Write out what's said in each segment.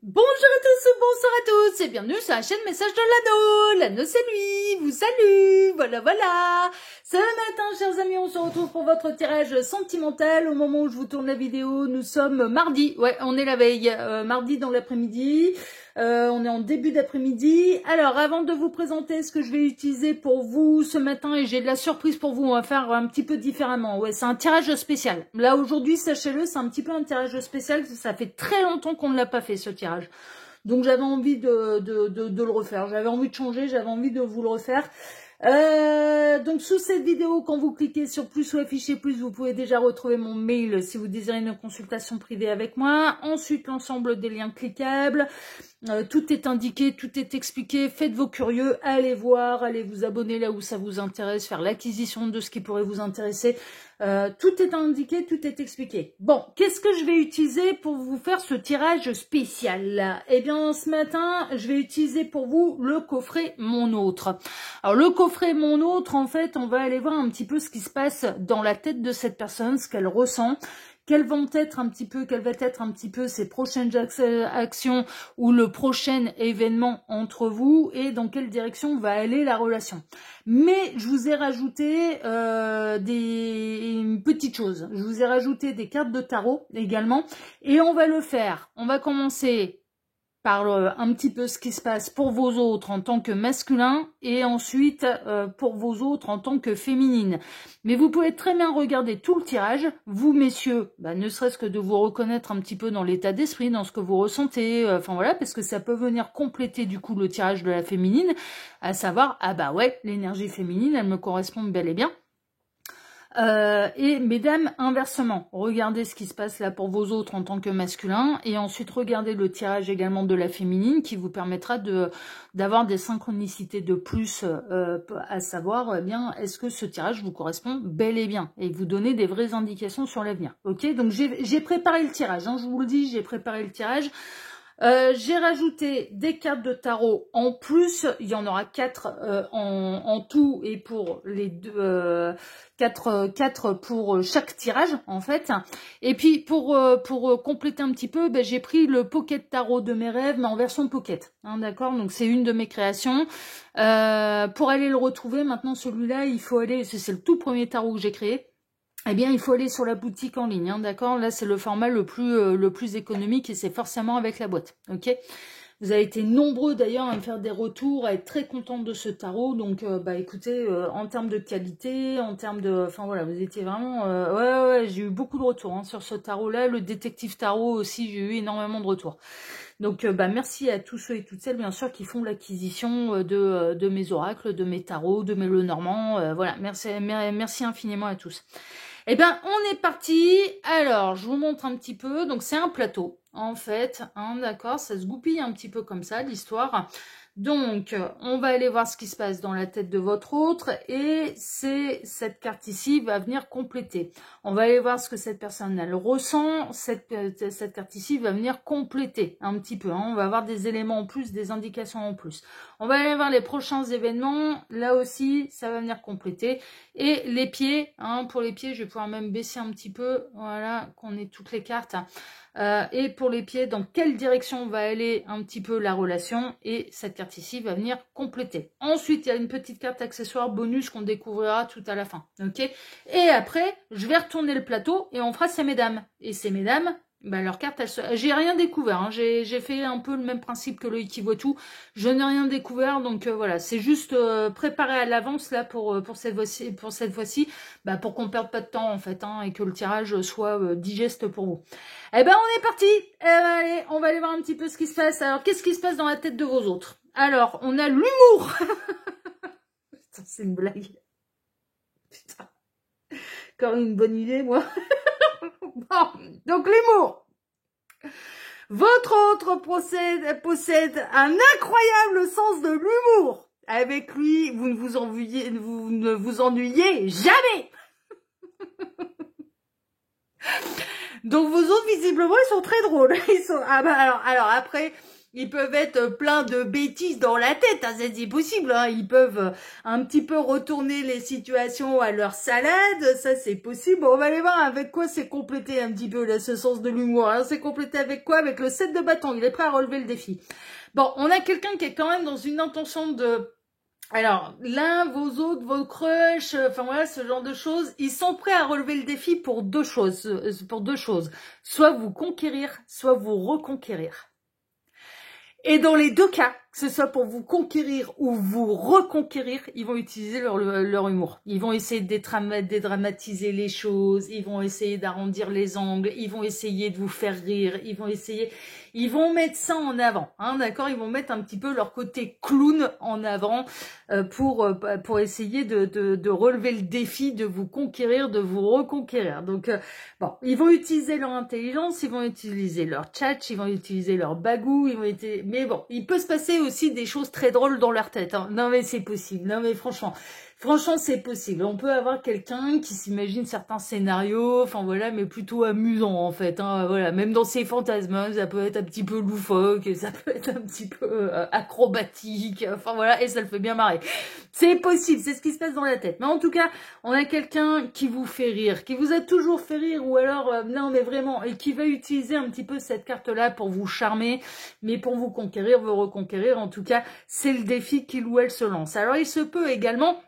Bonjour à tous, bonsoir à tous et bienvenue sur la chaîne Message de l'Anneau. L'Anneau c'est lui, vous salue, voilà. Ce matin, chers amis, on se retrouve pour votre tirage sentimental. Au moment où je vous tourne la vidéo, nous sommes mardi, ouais, on est la veille, mardi dans l'après-midi. On est en début d'après-midi. Alors, avant de vous présenter ce que je vais utiliser pour vous ce matin, et j'ai de la surprise pour vous, on va faire un petit peu différemment. Ouais, c'est un tirage spécial. Là, aujourd'hui, sachez-le, c'est un petit peu un tirage spécial. Ça fait très longtemps qu'on ne l'a pas fait, ce tirage. Donc, j'avais envie de le refaire. J'avais envie de changer, j'avais envie de vous le refaire. Donc sous cette vidéo, quand vous cliquez sur plus ou afficher plus, vous pouvez déjà retrouver mon mail si vous désirez une consultation privée avec moi. Ensuite, l'ensemble des liens cliquables. Tout est indiqué, tout est expliqué. Faites vos curieux, allez voir, allez vous abonner là où ça vous intéresse, faire l'acquisition de ce qui pourrait vous intéresser. Tout est indiqué, tout est expliqué. Bon, qu'est-ce que je vais utiliser pour vous faire ce tirage spécial? Eh bien, ce matin, je vais utiliser pour vous le coffret Mon Autre. Alors, le coffret Mon Autre, en fait, on va aller voir un petit peu ce qui se passe dans la tête de cette personne, ce qu'elle ressent. Quelles va être un petit peu ses prochaines actions ou le prochain événement entre vous et dans quelle direction va aller la relation. Mais je vous ai rajouté une petite chose. Je vous ai rajouté des cartes de tarot également et on va le faire. On va commencer par un petit peu ce qui se passe pour vos autres en tant que masculin et ensuite pour vos autres en tant que féminine. Mais vous pouvez très bien regarder tout le tirage, vous messieurs, ne serait-ce que de vous reconnaître un petit peu dans l'état d'esprit, dans ce que vous ressentez, enfin voilà, parce que ça peut venir compléter du coup le tirage de la féminine, à savoir, ah bah ouais, l'énergie féminine, elle me correspond bel et bien. Et mesdames, inversement, regardez ce qui se passe là pour vos autres en tant que masculin et ensuite regardez le tirage également de la féminine qui vous permettra d'avoir des synchronicités de plus, à savoir, eh bien, est-ce que ce tirage vous correspond bel et bien et vous donner des vraies indications sur l'avenir. Ok, donc j'ai préparé le tirage, hein, je vous le dis, j'ai préparé le tirage. J'ai rajouté des cartes de tarot en plus, il y en aura 4 en tout et pour les deux 4 pour chaque tirage en fait. Et puis pour compléter un petit peu, j'ai pris le Pocket Tarot de mes rêves mais en version Pocket, hein, d'accord, donc c'est une de mes créations. Pour aller le retrouver maintenant, celui-là il faut aller, c'est le tout premier tarot que j'ai créé. Eh bien, il faut aller sur la boutique en ligne, hein, d'accord? Là, c'est le format le plus économique et c'est forcément avec la boîte, ok? Vous avez été nombreux d'ailleurs à me faire des retours, à être très contents de ce tarot. Donc, écoutez, en termes de qualité, en termes de... Enfin, voilà, vous étiez vraiment... ouais, j'ai eu beaucoup de retours hein, sur ce tarot-là. Le détective tarot aussi, j'ai eu énormément de retours. Donc, merci à tous ceux et toutes celles, bien sûr, qui font l'acquisition de mes oracles, de mes tarots, de mes Lenormand. Voilà, merci infiniment à tous. Eh bien, on est parti. Alors, je vous montre un petit peu. Donc, c'est un plateau, en fait. Hein, d'accord, ça se goupille un petit peu comme ça, l'histoire. Donc, on va aller voir ce qui se passe dans la tête de votre autre. Et c'est cette carte ici va venir compléter. On va aller voir ce que cette personne, elle ressent. Cette carte ici va venir compléter un petit peu. Hein. On va avoir des éléments en plus, des indications en plus. On va aller voir les prochains événements. Là aussi, ça va venir compléter. Et les pieds, hein, pour les pieds, je vais pouvoir même baisser un petit peu. Voilà, qu'on ait toutes les cartes. Et pour les pieds, dans quelle direction va aller un petit peu la relation. Et cette carte ici va venir compléter. Ensuite, il y a une petite carte accessoire bonus qu'on découvrira tout à la fin. Ok. Et après, je vais retourner le plateau et on fera ces mesdames. Et ces mesdames... leur carte, j'ai rien découvert. Hein. J'ai fait un peu le même principe que l'œil qui voit tout. Je n'ai rien découvert, donc voilà, c'est juste préparé à l'avance là pour cette fois-ci, pour qu'on perde pas de temps en fait, hein, et que le tirage soit digeste pour vous. Eh ben on est parti. Allez, on va aller voir un petit peu ce qui se passe. Alors qu'est-ce qui se passe dans la tête de vos autres? Alors on a l'humour. Putain, c'est une blague. Putain, encore une bonne idée moi. Bon, donc l'humour. Votre autre possède un incroyable sens de l'humour. Avec lui, vous ne vous ennuyez jamais. Donc vos autres, visiblement, ils sont très drôles. Ils sont... alors après, Ils peuvent être plein de bêtises dans la tête, hein, c'est possible. Hein. Ils peuvent un petit peu retourner les situations à leur salade, ça c'est possible. Bon, on va aller voir avec quoi c'est complété un petit peu là, ce sens de l'humour. Alors c'est complété avec quoi? Avec le 7 de bâton, il est prêt à relever le défi. Bon, on a quelqu'un qui est quand même dans une intention de... Alors, l'un, vos autres, vos crushs, enfin voilà, ce genre de choses, ils sont prêts à relever le défi pour deux choses. Soit vous conquérir, soit vous reconquérir. Et dans les deux cas, que ce soit pour vous conquérir ou vous reconquérir, ils vont utiliser leur humour. Ils vont essayer de dédramatiser les choses, ils vont essayer d'arrondir les angles, ils vont essayer de vous faire rire, ils vont mettre ça en avant, hein, d'accord? Ils vont mettre un petit peu leur côté clown en avant pour essayer de relever le défi, de vous conquérir, de vous reconquérir. Donc, bon, ils vont utiliser leur intelligence, ils vont utiliser leur tchatch, ils vont utiliser leur bagou, mais bon, il peut se passer aussi des choses très drôles dans leur tête. Hein. Non mais c'est possible. Non mais franchement c'est possible. On peut avoir quelqu'un qui s'imagine certains scénarios, enfin voilà, mais plutôt amusant en fait. Hein, voilà, même dans ses fantasmes, ça peut être un petit peu loufoque, ça peut être un petit peu acrobatique. Enfin voilà, et ça le fait bien marrer. C'est possible, c'est ce qui se passe dans la tête. Mais en tout cas, on a quelqu'un qui vous fait rire, qui vous a toujours fait rire, ou alors non mais vraiment, et qui va utiliser un petit peu cette carte-là pour vous charmer, mais pour vous conquérir, vous reconquérir. En tout cas, c'est le défi qu'il ou elle se lance. Alors il se peut également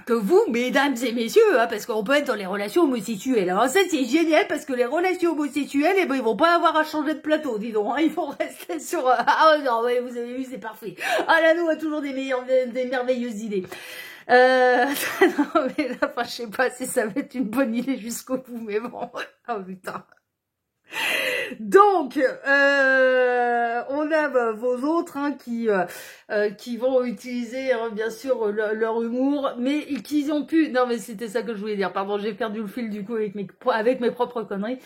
que vous, mesdames et messieurs, hein, parce qu'on peut être dans les relations homosexuelles. Alors ça, c'est génial, parce que les relations homosexuelles, eh ben, ils vont pas avoir à changer de plateau, dis donc. Hein, ils vont rester sur... Ah non, ouais, vous avez vu, c'est parfait. Ah là, nous, on a toujours des merveilleuses idées. Non, mais là, enfin, je sais pas si ça va être une bonne idée jusqu'au bout, mais bon. Oh putain. Donc, on a vos autres hein, qui vont utiliser bien sûr leur humour, mais qui ont pu... Non, mais c'était ça que je voulais dire. Pardon, j'ai perdu le fil du coup avec mes propres conneries.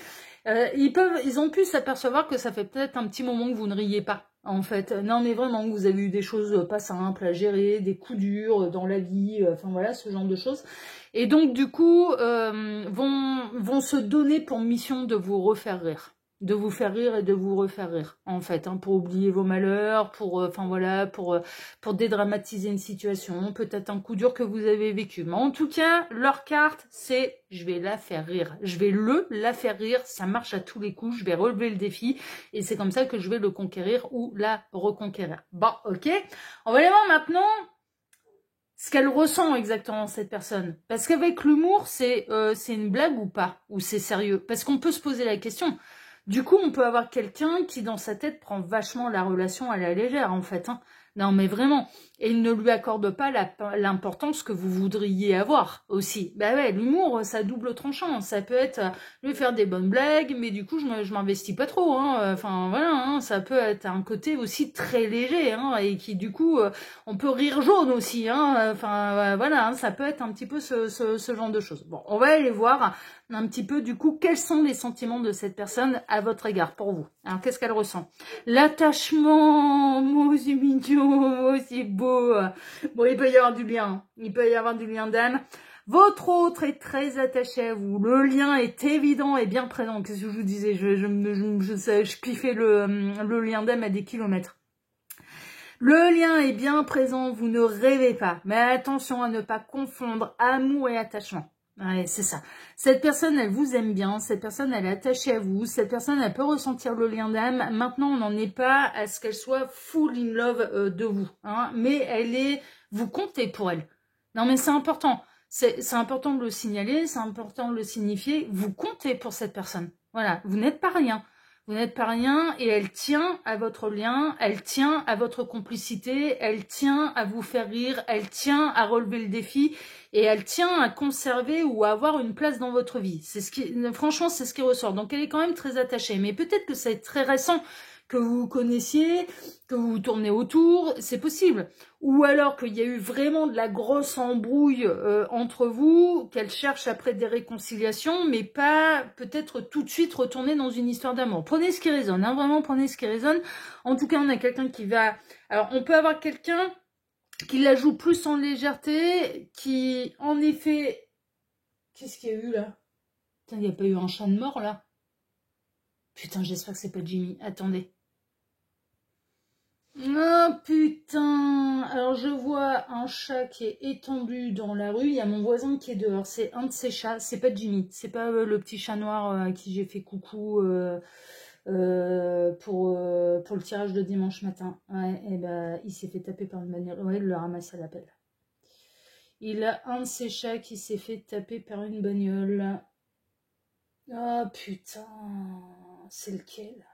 Ils ont pu s'apercevoir que ça fait peut-être un petit moment que vous ne riez pas. En fait, non mais vraiment, vous avez eu des choses pas simples à gérer, des coups durs dans la vie, enfin voilà, ce genre de choses. Et donc du coup, vont se donner pour mission de vous refaire rire. De vous faire rire et de vous refaire rire, en fait, hein, pour oublier vos malheurs, enfin voilà, pour dédramatiser une situation, peut-être un coup dur que vous avez vécu. Mais en tout cas, leur carte, c'est je vais la faire rire. Je vais la faire rire, ça marche à tous les coups, je vais relever le défi, et c'est comme ça que je vais le conquérir ou la reconquérir. Bon, ok. On va aller voir maintenant ce qu'elle ressent exactement, cette personne. Parce qu'avec l'humour, c'est une blague ou pas? Ou c'est sérieux? Parce qu'on peut se poser la question. Du coup, on peut avoir quelqu'un qui, dans sa tête, prend vachement la relation à la légère, en fait. Hein. Non, mais vraiment. Et il ne lui accorde pas l'importance que vous voudriez avoir, aussi. Bah ouais, l'humour, ça double tranchant. Ça peut être lui faire des bonnes blagues, mais du coup, je m'investis pas trop. Hein. Enfin, voilà, hein. Ça peut être un côté aussi très léger, hein, et qui, du coup, on peut rire jaune aussi. Hein. Enfin, voilà, hein. Ça peut être un petit peu ce genre de choses. Bon, on va aller voir un petit peu, du coup, quels sont les sentiments de cette personne à votre égard, pour vous. Alors, qu'est-ce qu'elle ressent? L'attachement, moi, c'est mignon, moi, c'est beau. Bon, il peut y avoir du lien. Il peut y avoir du lien d'âme. Votre autre est très attaché à vous. Le lien est évident et bien présent. Qu'est-ce que je vous disais? Je kiffais le lien d'âme à des kilomètres. Le lien est bien présent, vous ne rêvez pas. Mais attention à ne pas confondre amour et attachement. Ouais, c'est ça. Cette personne, elle vous aime bien. Cette personne, elle est attachée à vous. Cette personne, elle peut ressentir le lien d'âme. Maintenant, on n'en est pas à ce qu'elle soit full in love de vous. Hein, mais vous comptez pour elle. Non, mais c'est important. C'est important de le signaler. C'est important de le signifier. Vous comptez pour cette personne. Voilà. Vous n'êtes pas rien. Vous n'êtes pas rien et elle tient à votre lien, elle tient à votre complicité, elle tient à vous faire rire, elle tient à relever le défi et elle tient à conserver ou à avoir une place dans votre vie. Franchement, c'est ce qui ressort. Donc, elle est quand même très attachée. Mais peut-être que c'est très récent que vous connaissiez, que vous tournez autour, c'est possible. Ou alors qu'il y a eu vraiment de la grosse embrouille entre vous, qu'elle cherche après des réconciliations, mais pas peut-être tout de suite retourner dans une histoire d'amour. Prenez ce qui résonne, hein, vraiment prenez ce qui résonne. En tout cas, on a quelqu'un qui va... Alors, on peut avoir quelqu'un qui la joue plus en légèreté, qui, en effet... Qu'est-ce qu'il y a eu, là? Putain, il n'y a pas eu un chat de mort, là? Putain, j'espère que c'est pas Jimmy. Attendez. Oh putain! Alors je vois un chat qui est étendu dans la rue. Il y a mon voisin qui est dehors. C'est un de ces chats. C'est pas Jimmy. C'est pas le petit chat noir à qui j'ai fait coucou pour le tirage de dimanche matin. Ouais, et ben il s'est fait taper par une bagnole. Ouais, il le ramasse à l'appel. Il a un de ces chats qui s'est fait taper par une bagnole. Oh putain! C'est lequel?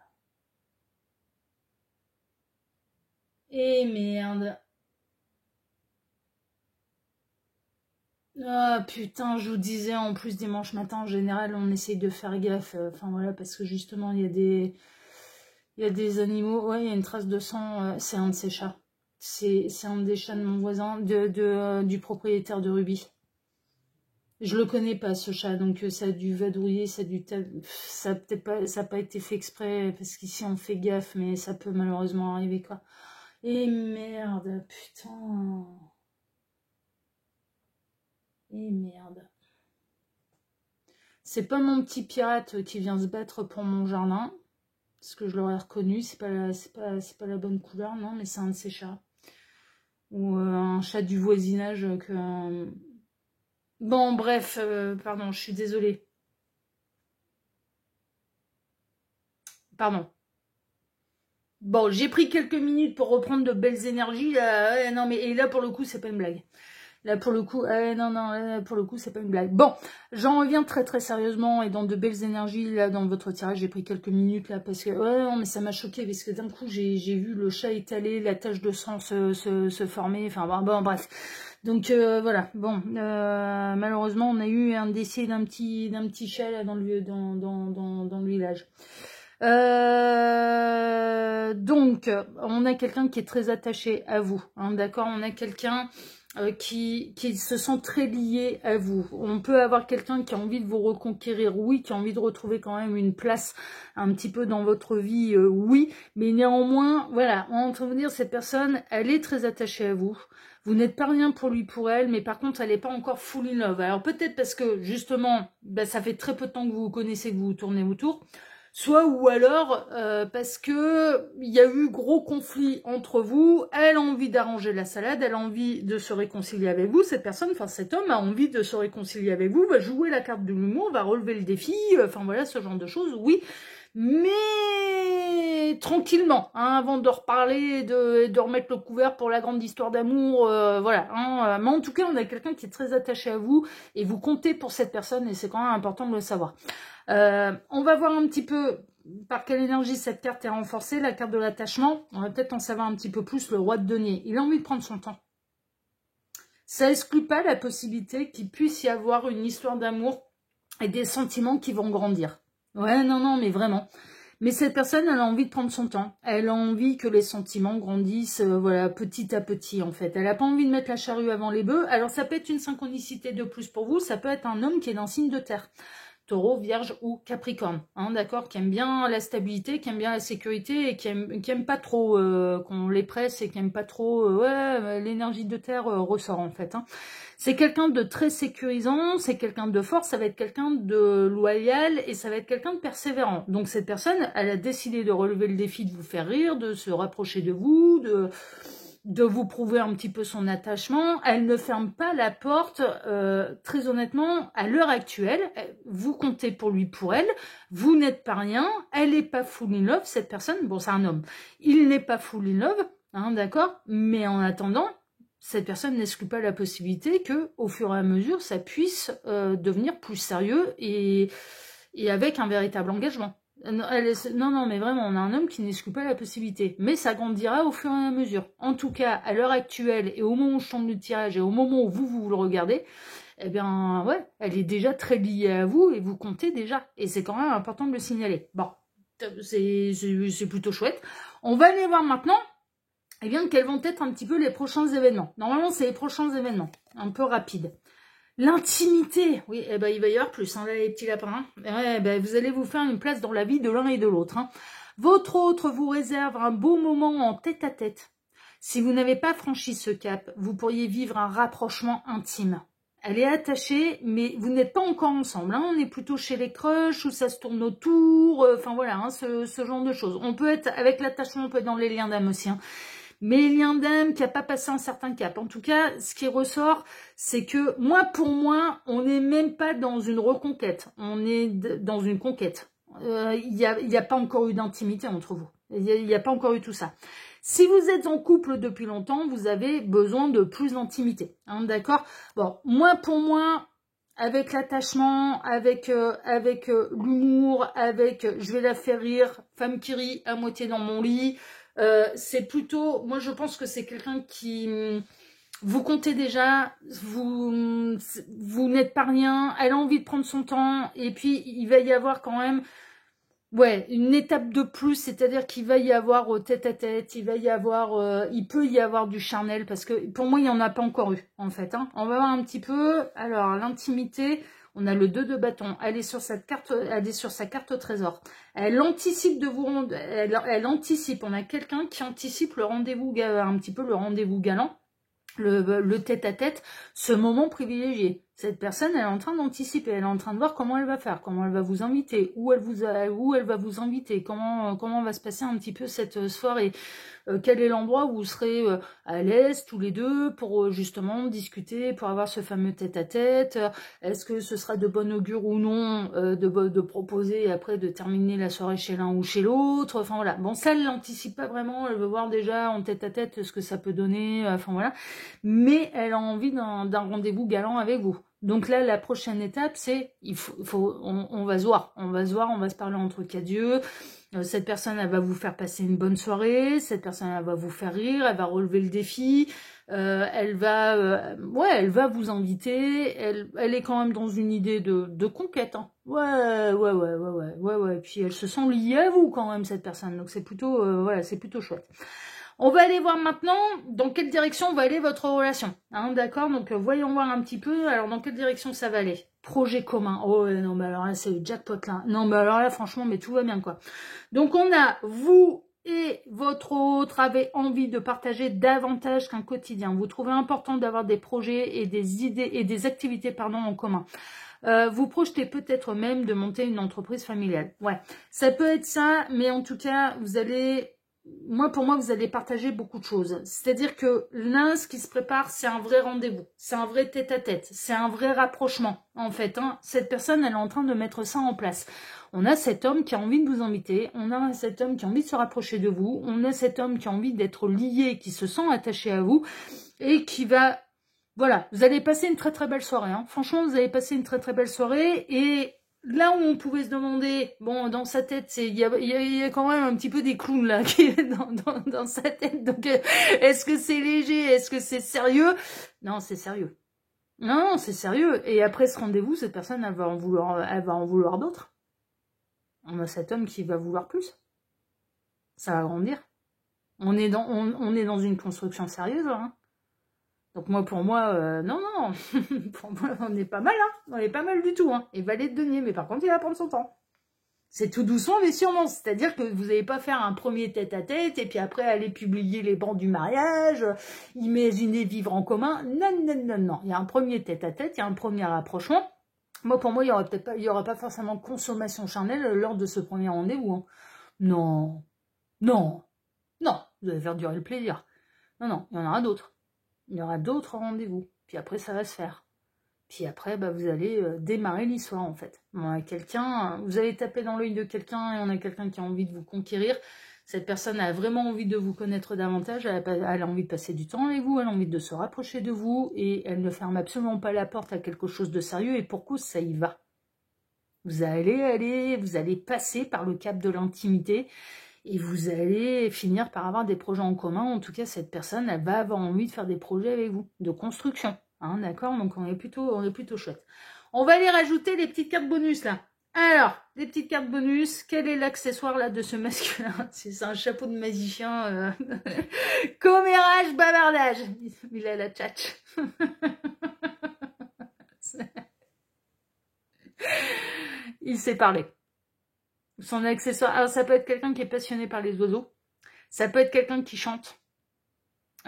Eh merde! Ah putain, je vous disais, en plus dimanche matin, en général, on essaye de faire gaffe. Enfin voilà, parce que justement, il y a des animaux. Ouais, il y a une trace de sang. C'est un de ces chats. C'est un des chats de mon voisin, du propriétaire de Ruby. Je le connais pas, ce chat, donc ça a dû vadrouiller, ça a peut-être pas, ça a pas été fait exprès, parce qu'ici on fait gaffe, mais ça peut malheureusement arriver, quoi. Et merde, putain. Et merde. C'est pas mon petit pirate qui vient se battre pour mon jardin, parce que je l'aurais reconnu, c'est pas la bonne couleur, non, mais c'est un de ces chats. Ou un chat du voisinage que... Bon, bref, pardon, je suis désolée. Pardon. Bon, j'ai pris quelques minutes pour reprendre de belles énergies, là. Ouais, non, mais et là, pour le coup, c'est pas une blague. Là, pour le coup, non, là, pour le coup, c'est pas une blague. Bon, j'en reviens très, très sérieusement et dans de belles énergies, là, dans votre tirage, j'ai pris quelques minutes, là, parce que, ouais, non, mais ça m'a choqué, parce que d'un coup, j'ai vu le chat étaler, la tache de sang se former, enfin, bon, bref. Donc, voilà, bon, malheureusement, on a eu un décès d'un petit chat, là, dans le village. Donc, on a quelqu'un qui est très attaché à vous, hein, d'accord? On a quelqu'un qui se sent très lié à vous. On peut avoir quelqu'un qui a envie de vous reconquérir, oui, qui a envie de retrouver quand même une place un petit peu dans votre vie, oui, mais néanmoins, voilà, on va vous dire, cette personne, elle est très attachée à vous. Vous n'êtes pas rien pour lui, pour elle, mais par contre, elle n'est pas encore full in love. Alors peut-être parce que, justement, bah, ça fait très peu de temps que vous vous connaissez, que vous vous tournez autour. Soit ou alors parce que il y a eu gros conflit entre vous, elle a envie d'arranger la salade, elle a envie de se réconcilier avec vous, cette personne, enfin cet homme a envie de se réconcilier avec vous, va jouer la carte de l'humour, va relever le défi, enfin voilà, ce genre de choses, oui, mais tranquillement, hein, avant de reparler, de remettre le couvert pour la grande histoire d'amour, voilà, hein, mais en tout cas on a quelqu'un qui est très attaché à vous, et vous comptez pour cette personne, et c'est quand même important de le savoir. On va voir un petit peu par quelle énergie cette carte est renforcée, la carte de l'attachement. On va peut-être en savoir un petit peu plus. Le roi de denier, il a envie de prendre son temps. Ça exclut pas la possibilité qu'il puisse y avoir une histoire d'amour et des sentiments qui vont grandir. Ouais, non, mais vraiment. Mais cette personne, elle a envie de prendre son temps. Elle a envie que les sentiments grandissent, voilà, petit à petit, en fait. Elle n'a pas envie de mettre la charrue avant les bœufs. Alors, ça peut être une synchronicité de plus pour vous. Ça peut être un homme qui est d'un signe de terre. Taureau, Vierge ou Capricorne, hein, d'accord, qui aime bien la stabilité, qui aime bien la sécurité et qui aime pas trop qu'on les presse et qui aime pas trop, ouais, l'énergie de terre ressort en fait. Hein. C'est quelqu'un de très sécurisant, c'est quelqu'un de fort, ça va être quelqu'un de loyal et ça va être quelqu'un de persévérant. Donc cette personne, elle a décidé de relever le défi de vous faire rire, de se rapprocher de vous, de vous prouver un petit peu son attachement. Elle ne ferme pas la porte, très honnêtement, à l'heure actuelle. Vous comptez pour lui, pour elle. Vous n'êtes pas rien. Elle n'est pas full in love, cette personne. Bon, c'est un homme. Il n'est pas full in love, hein, d'accord? Mais en attendant, cette personne n'exclut pas la possibilité que, au fur et à mesure, ça puisse devenir plus sérieux et avec un véritable engagement. Non, mais vraiment, on a un homme qui n'exclut pas la possibilité. Mais ça grandira au fur et à mesure. En tout cas, à l'heure actuelle, et au moment où je tombe le tirage, et au moment où vous le regardez, eh bien, ouais, elle est déjà très liée à vous, et vous comptez déjà. Et c'est quand même important de le signaler. Bon, c'est plutôt chouette. On va aller voir maintenant, eh bien, quels vont être un petit peu les prochains événements. Normalement, c'est les prochains événements, un peu rapides. L'intimité, oui, eh ben, il va y avoir plus, hein, là, les petits lapins. Ouais, ben, vous allez vous faire une place dans la vie de l'un et de l'autre. Hein. Votre autre vous réserve un beau moment en tête-à-tête. Si vous n'avez pas franchi ce cap, vous pourriez vivre un rapprochement intime. Elle est attachée, mais vous n'êtes pas encore ensemble. Hein. On est plutôt chez les crushs, où ça se tourne autour, enfin voilà, hein, ce genre de choses. On peut être, avec l'attachement, on peut être dans les liens d'âme aussi. Hein. Mais les liens d'âme qui n'a pas passé un certain cap. En tout cas, ce qui ressort, c'est que moi, pour moi, on n'est même pas dans une reconquête. On est dans une conquête. Il y a pas encore eu d'intimité entre vous. Il n'y a pas encore eu tout ça. Si vous êtes en couple depuis longtemps, vous avez besoin de plus d'intimité. Hein, d'accord? Bon, moi, pour moi, avec l'attachement, avec l'humour, avec je vais la faire rire, femme qui rit à moitié dans mon lit, c'est plutôt, moi je pense que c'est quelqu'un qui, vous comptez déjà, vous n'êtes pas rien, elle a envie de prendre son temps, et puis il va y avoir quand même, ouais, une étape de plus, c'est-à-dire qu'il va y avoir tête-à-tête, il va y avoir, il peut y avoir du charnel, parce que pour moi, il n'y en a pas encore eu, en fait. Hein. On va voir un petit peu, alors, l'intimité, on a le 2 de bâton, elle est sur cette carte, elle est sur sa carte au trésor. Elle anticipe de vous rendre, elle anticipe, on a quelqu'un qui anticipe le rendez-vous, un petit peu le rendez-vous galant, le tête-à-tête, ce moment privilégié. Cette personne, elle est en train d'anticiper, elle est en train de voir comment elle va faire, comment elle va vous inviter, où elle va vous inviter, comment va se passer un petit peu cette soirée, quel est l'endroit où vous serez à l'aise tous les deux pour justement discuter, pour avoir ce fameux tête-à-tête, est-ce que ce sera de bon augure ou non de proposer après de terminer la soirée chez l'un ou chez l'autre, enfin voilà. Bon, ça, elle l'anticipe pas vraiment, elle veut voir déjà en tête-à-tête ce que ça peut donner, enfin voilà. Mais elle a envie d'un rendez-vous galant avec vous. Donc là, la prochaine étape, c'est on va se voir, on va se parler entre quatre yeux. Cette personne, elle va vous faire passer une bonne soirée. Cette personne, elle va vous faire rire, elle va relever le défi. Elle va vous inviter. Elle est quand même dans une idée de conquête. Hein. Ouais. Puis elle se sent liée à vous quand même cette personne. Donc c'est plutôt, voilà, c'est plutôt chouette. On va aller voir maintenant dans quelle direction va aller votre relation. Hein, d'accord? Donc, voyons voir un petit peu. Alors, dans quelle direction ça va aller? Projet commun. Oh, non, mais alors là, c'est le jackpot, là. Non, mais alors là, franchement, mais tout va bien, quoi. Donc, on a, vous et votre autre avez envie de partager davantage qu'un quotidien. Vous trouvez important d'avoir des projets et des idées et des activités, en commun. Vous projetez peut-être même de monter une entreprise familiale. Ouais, ça peut être ça, mais en tout cas, pour moi, vous allez partager beaucoup de choses. C'est-à-dire que là, ce qui se prépare, c'est un vrai rendez-vous. C'est un vrai tête-à-tête. C'est un vrai rapprochement, en fait. Hein. Cette personne, elle est en train de mettre ça en place. On a cet homme qui a envie de vous inviter. On a cet homme qui a envie de se rapprocher de vous. On a cet homme qui a envie d'être lié, qui se sent attaché à vous et qui va... Voilà, vous allez passer une très très belle soirée. Hein. Franchement, vous allez passer une très très belle soirée et... Là où on pouvait se demander, bon, dans sa tête, il y a quand même un petit peu des clowns là qui dans sa tête. Donc, est-ce que c'est léger? Est-ce que c'est sérieux? Non, c'est sérieux. Non, c'est sérieux. Et après ce rendez-vous, cette personne, elle va en vouloir d'autres. On a cet homme qui va vouloir plus. Ça va grandir. On est dans une construction sérieuse, là. Hein. Donc moi, pour moi, non, pour moi, on est pas mal, hein. On est pas mal du tout, hein. Et valet de denier, mais par contre, il va prendre son temps. C'est tout doucement, mais sûrement. C'est-à-dire que vous n'allez pas faire un premier tête-à-tête, et puis après, aller publier les bancs du mariage, imaginer vivre en commun. Non. Il y a un premier tête-à-tête, il y a un premier rapprochement. Moi, pour moi, il y aura pas forcément consommation charnelle lors de ce premier rendez-vous, hein. Non. Vous allez faire durer le plaisir. Non, il y en aura d'autres. Il y aura d'autres rendez-vous. Puis après, ça va se faire. Puis après, vous allez démarrer l'histoire, en fait. On a quelqu'un, vous allez taper dans l'œil de quelqu'un et on a quelqu'un qui a envie de vous conquérir. Cette personne a vraiment envie de vous connaître davantage. Elle a envie de passer du temps avec vous. Elle a envie de se rapprocher de vous. Et elle ne ferme absolument pas la porte à quelque chose de sérieux. Et pour cause, ça y va. Vous allez passer par le cap de l'intimité. Et vous allez finir par avoir des projets en commun. En tout cas, cette personne, elle va avoir envie de faire des projets avec vous, de construction. Hein, d'accord? Donc, on est plutôt chouette. On va aller rajouter les petites cartes bonus, là. Alors, les petites cartes bonus. Quel est l'accessoire, là, de ce masculin? C'est un chapeau de magicien. Commérage, bavardage. Il a la tchatch. Il sait parler. Son accessoire. Alors, ça peut être quelqu'un qui est passionné par les oiseaux. Ça peut être quelqu'un qui chante.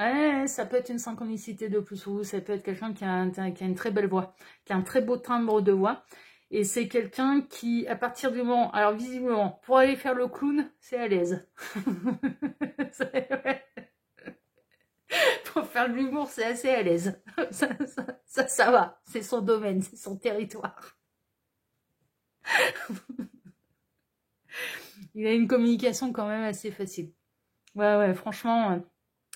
Ouais, ça peut être une synchronicité de plus pour vous, ça peut être quelqu'un qui a une très belle voix, qui a un très beau timbre de voix. Et c'est quelqu'un qui, à partir du moment... Alors, visiblement, pour aller faire le clown, c'est à l'aise. Ouais. Pour faire de l'humour, c'est assez à l'aise. Ça va. C'est son domaine, c'est son territoire. Il a une communication quand même assez facile. Ouais, franchement,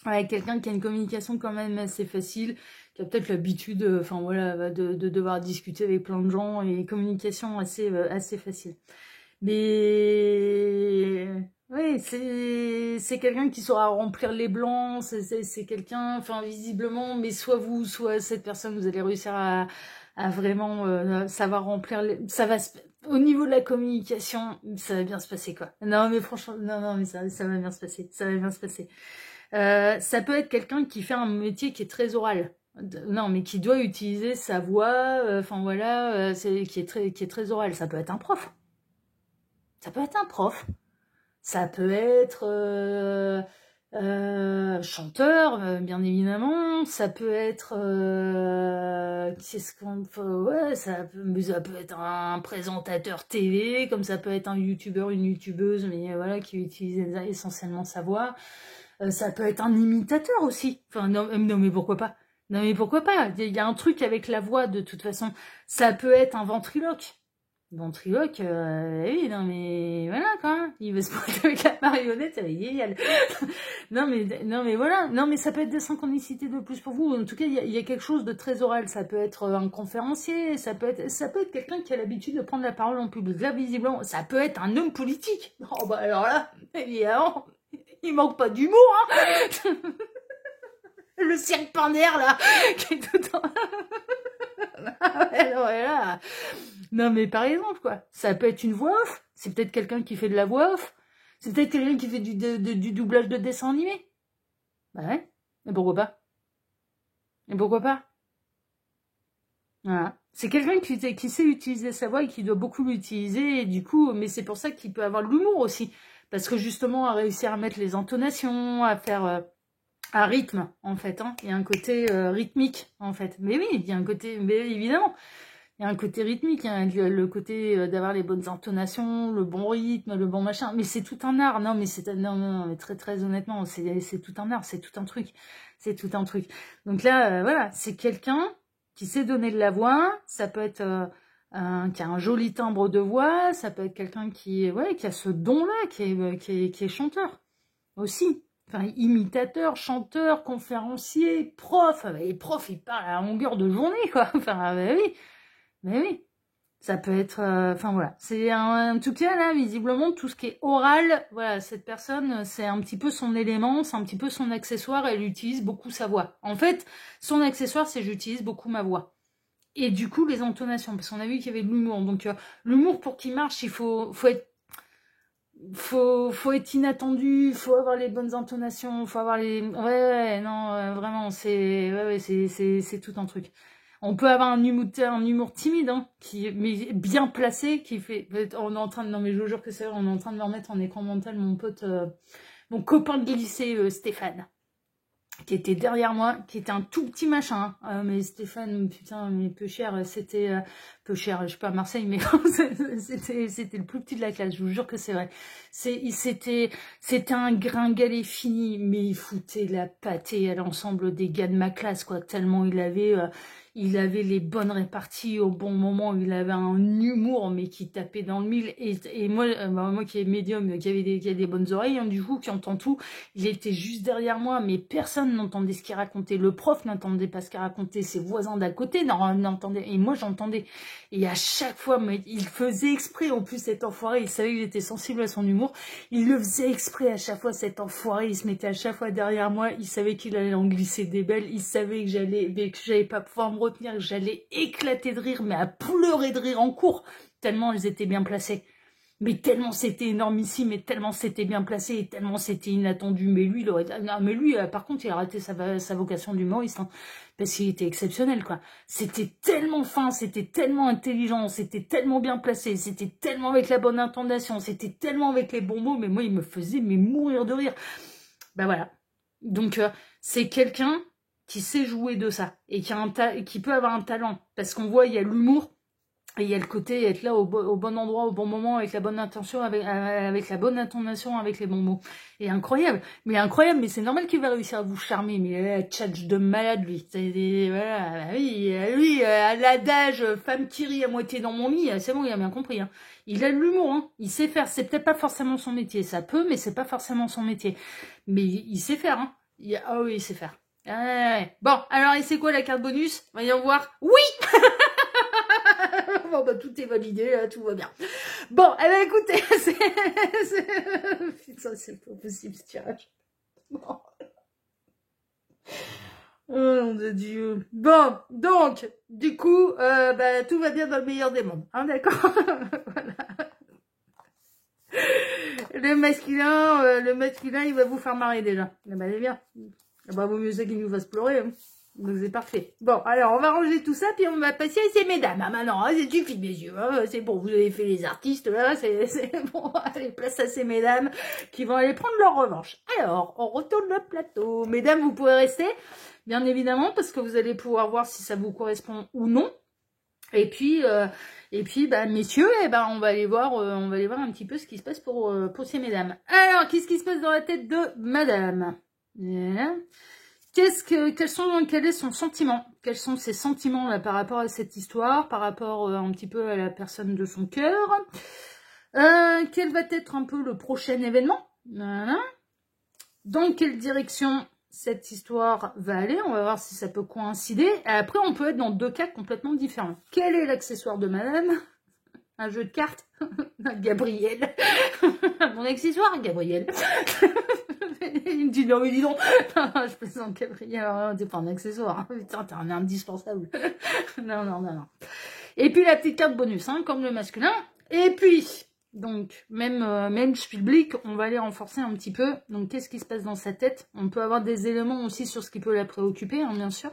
avec quelqu'un qui a une communication quand même assez facile, qui a peut-être l'habitude, enfin voilà, de devoir discuter avec plein de gens et une communication assez facile. Mais oui, c'est quelqu'un qui saura remplir les blancs, c'est quelqu'un, enfin visiblement, mais soit vous, soit cette personne, vous allez réussir à vraiment savoir remplir ça va au niveau de la communication, ça va bien se passer quoi. Non mais franchement, non mais ça va bien se passer, ça va bien se passer. Ça peut être quelqu'un qui fait un métier qui est très oral. Non, mais qui doit utiliser sa voix, enfin voilà, qui est très oral. Ça peut être un prof. Ça peut être un prof. Ça peut être chanteur, bien évidemment. Ça peut être... qu'est-ce qu'on... Ouais, ça peut être un présentateur TV, comme ça peut être un youtubeur, une youtubeuse, mais voilà, qui utilise essentiellement sa voix. Ça peut être un imitateur aussi. Enfin, non, mais pourquoi pas? Non, mais pourquoi pas? Il y a un truc avec la voix, de toute façon. Ça peut être un ventriloque. Ventriloque, oui, non, mais voilà, quoi. Il veut se pointer avec la marionnette, elle est géniale. non, mais voilà. Non, mais ça peut être des synchronicités de plus pour vous. En tout cas, il y a quelque chose de très oral. Ça peut être un conférencier, ça peut être quelqu'un qui a l'habitude de prendre la parole en public. Là, visiblement, ça peut être un homme politique. Oh, bah, alors là, évidemment. Il manque pas d'humour, hein. Le cirque Pinder, là, qui est tout en... là. Non, mais par exemple, quoi. Ça peut être une voix off. C'est peut-être quelqu'un qui fait de la voix off. C'est peut-être quelqu'un qui fait du doublage de dessin animé. Bah ouais. Et pourquoi pas? Et pourquoi pas? Voilà. C'est quelqu'un qui sait utiliser sa voix et qui doit beaucoup l'utiliser. Et du coup, mais c'est pour ça qu'il peut avoir de l'humour aussi. Parce que justement, à réussir à mettre les intonations, à faire... à rythme, en fait. Hein. Il y a un côté rythmique, en fait. Mais oui, il y a un côté... Mais évidemment, il y a un côté rythmique, il y a le côté d'avoir les bonnes intonations, le bon rythme, le bon machin. Mais c'est tout un art. Non, mais non, mais très, très honnêtement, c'est tout un art, c'est tout un truc. C'est tout un truc. Donc là, voilà, c'est quelqu'un qui sait donner de la voix. Ça peut être... qui a un joli timbre de voix. Ça peut être quelqu'un qui a ce don-là, qui est chanteur aussi. Enfin, imitateur, chanteur, conférencier, prof. Les profs, ils parlent à longueur de journée, quoi. Enfin, bah oui. Mais oui. Ça peut être... Enfin, voilà. C'est en tout cas, là, visiblement, tout ce qui est oral, voilà, cette personne, c'est un petit peu son élément, c'est un petit peu son accessoire, elle utilise beaucoup sa voix. En fait, son accessoire, c'est j'utilise beaucoup ma voix. Et du coup, les intonations, parce qu'on a vu qu'il y avait de l'humour. Donc, l'humour, pour qu'il marche, il faut être... Faut être inattendu, faut avoir les bonnes intonations, faut avoir les... Ouais, non, vraiment, c'est tout un truc. On peut avoir un humour timide, hein, mais bien placé, qui fait... On est en train de... Non, mais je vous jure que c'est vrai, on est en train de me remettre en écran mental mon pote, mon copain de lycée, Stéphane, qui était derrière moi, qui était un tout petit machin. Mais Stéphane, putain, mais peu cher, c'était... peu cher, je suis pas à Marseille, mais c'était le plus petit de la classe, je vous jure que c'est vrai. C'était un gringalet fini, mais il foutait la pâtée à l'ensemble des gars de ma classe, quoi, tellement il avait les bonnes réparties au bon moment, il avait un humour, mais qui tapait dans le mille, et moi, moi qui est médium, qui a des bonnes oreilles, hein, du coup, qui entend tout, il était juste derrière moi, mais personne n'entendait ce qu'il racontait, le prof n'entendait pas ce qu'il racontait, ses voisins d'à côté n'entendaient, et moi j'entendais. Et à chaque fois, mais il faisait exprès, en plus, cet enfoiré, il savait que j'étais sensible à son humour, il le faisait exprès à chaque fois, cet enfoiré, il se mettait à chaque fois derrière moi, il savait qu'il allait en glisser des belles, il savait que j'allais pas pouvoir me retenir, que j'allais éclater de rire, mais à pleurer de rire en cours, tellement elles étaient bien placées. Mais tellement c'était énormissime, et tellement c'était bien placé, et tellement c'était inattendu. Mais lui, par contre, il a raté sa vocation d'humoriste, hein, parce qu'il était exceptionnel, quoi. C'était tellement fin, c'était tellement intelligent, c'était tellement bien placé, c'était tellement avec la bonne intonation, c'était tellement avec les bons mots, mais moi, il me faisait mourir de rire. Bah voilà. Donc, c'est quelqu'un qui sait jouer de ça et qui peut avoir un talent. Parce qu'on voit, il y a l'humour et il y a le côté être là au bon endroit, au bon moment, avec la bonne intention, avec la bonne intonation, avec les bons mots. Et incroyable. Mais c'est normal qu'il va réussir à vous charmer. Mais il a la tchatche de malade, lui. Voilà, oui, lui, à l'adage, femme qui rit à moitié dans mon lit, c'est bon, il a bien compris. Hein. Il a de l'humour, hein. Il sait faire. C'est peut-être pas forcément son métier. Ça peut, mais c'est pas forcément son métier. Mais il sait faire, hein. Ah oui, il sait faire. Ouais. Bon, alors, et c'est quoi la carte bonus? Voyons voir. Oui! Bon, bah, tout est validé, là, tout va bien. Bon, eh ben, écoutez, putain, c'est pas possible, ce tirage. Bon. Oh, nom de Dieu. Bon, donc, du coup, bah, tout va bien dans le meilleur des mondes. Hein, d'accord? Voilà. Le masculin, il va vous faire marrer, déjà. Eh ben, il est bien. Eh ben, vaut mieux ça qu'il nous fasse pleurer, hein. Donc c'est parfait. Bon, alors on va ranger tout ça, puis on va passer à ces mesdames. Ah maintenant, c'est suffit mes yeux. Hein, c'est bon, vous avez fait les artistes, là, c'est bon. Allez, place à ces mesdames qui vont aller prendre leur revanche. Alors, on retourne le plateau. Mesdames, vous pouvez rester, bien évidemment, parce que vous allez pouvoir voir si ça vous correspond ou non. Et puis, bah, messieurs, eh ben, on va aller voir un petit peu ce qui se passe pour ces mesdames. Alors, qu'est-ce qui se passe dans la tête de madame? Quel est son sentiment? Quels sont ses sentiments là, par rapport à cette histoire, par rapport un petit peu à la personne de son cœur? Quel va être un peu le prochain événement? Voilà. Dans quelle direction cette histoire va aller? On va voir si ça peut coïncider. Et après, on peut être dans deux cas complètement différents. Quel est l'accessoire de madame? Un jeu de cartes? Gabriel. Mon accessoire, Gabriel. Il me dit non mais dis donc, je plaisante Gabriel, t'es pas un accessoire, hein. Putain, t'es un indispensable. Non. Et puis la petite carte bonus, hein, comme le masculin. Et puis, donc, même Spielblick, on va aller renforcer un petit peu. Donc, qu'est-ce qui se passe dans sa tête? On peut avoir des éléments aussi sur ce qui peut la préoccuper, hein, bien sûr.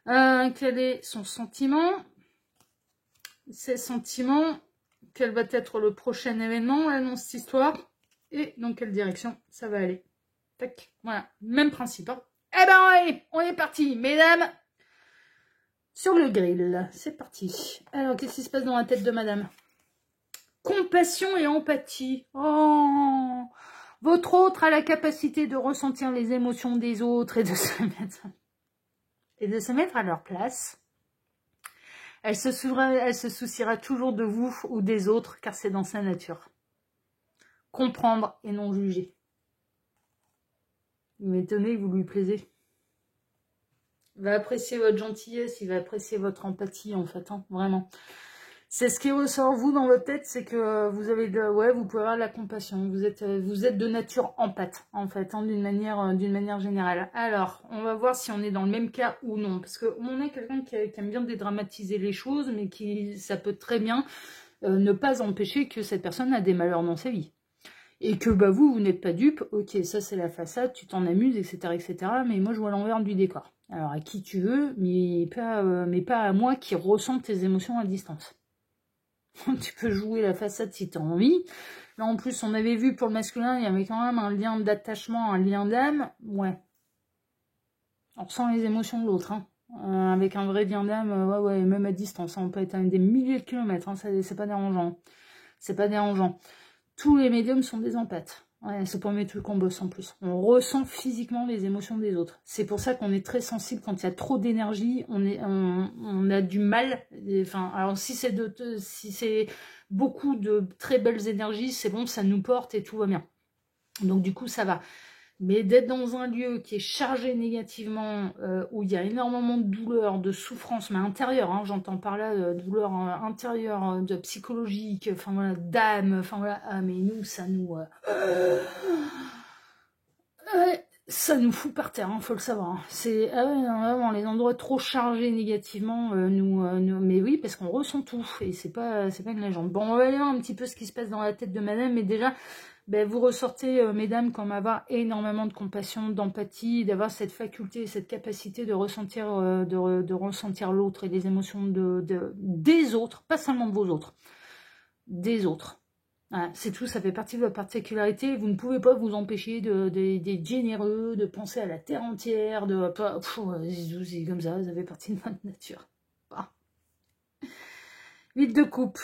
Quel est son sentiment? Ses sentiments, quel va être le prochain événement là, dans cette histoire? Et dans quelle direction ça va aller? Tac, voilà, même principe. Hein. Eh ben allez, on est parti, mesdames, sur le grill. C'est parti. Alors, qu'est-ce qui se passe dans la tête de madame? Compassion et empathie. Oh, votre autre a la capacité de ressentir les émotions des autres et de se mettre à leur place. Elle se souciera toujours de vous ou des autres, car c'est dans sa nature. Comprendre et non juger. Vous m'étonnez que vous lui plaisez. Il va apprécier votre gentillesse, il va apprécier votre empathie, en fait, hein, vraiment. C'est ce qui ressort, vous, dans votre tête, c'est que vous avez vous pouvez avoir de la compassion. Vous êtes de nature empathe, en fait, hein, d'une manière générale. Alors, on va voir si on est dans le même cas ou non. Parce qu'on est quelqu'un qui aime bien dédramatiser les choses, mais ça peut très bien ne pas empêcher que cette personne a des malheurs dans sa vie. Et que bah, vous n'êtes pas dupe, ok, ça c'est la façade, tu t'en amuses, etc., mais moi je vois l'envers du décor. Alors à qui tu veux, mais pas à moi qui ressens tes émotions à distance. Tu peux jouer la façade si tu as envie. Là en plus, on avait vu pour le masculin, il y avait quand même un lien d'attachement, un lien d'âme. Ouais. On ressent les émotions de l'autre. Hein. Avec un vrai lien d'âme, ouais, même à distance. Hein, on peut être à des milliers de kilomètres. Hein, c'est pas dérangeant. C'est pas dérangeant. Tous les médiums sont des empathes. Ouais, c'est pour mes trucs qu'on bosse en plus. On ressent physiquement les émotions des autres. C'est pour ça qu'on est très sensible quand il y a trop d'énergie. On a du mal. Enfin, alors si c'est beaucoup de très belles énergies, c'est bon, ça nous porte et tout va bien. Donc du coup, ça va. Mais d'être dans un lieu qui est chargé négativement, où il y a énormément de douleur, de souffrance, mais intérieure, hein, j'entends par là douleur intérieure, de psychologique, enfin voilà, d'âme, enfin voilà, ah mais nous, ça nous fout par terre, hein, faut le savoir. Hein. C'est vraiment les endroits trop chargés négativement, mais oui, parce qu'on ressent tout, et c'est pas une légende. Bon, on va aller voir un petit peu ce qui se passe dans la tête de madame, mais déjà, ben, vous ressortez, mesdames, comme avoir énormément de compassion, d'empathie, d'avoir cette faculté, cette capacité de ressentir, de ressentir l'autre et les émotions des autres, pas seulement de vos autres, des autres. Voilà, c'est tout, ça fait partie de votre particularité. Vous ne pouvez pas vous empêcher d'être généreux, de penser à la terre entière, c'est comme ça, ça fait partie de votre nature. Ah. 8 de coupe.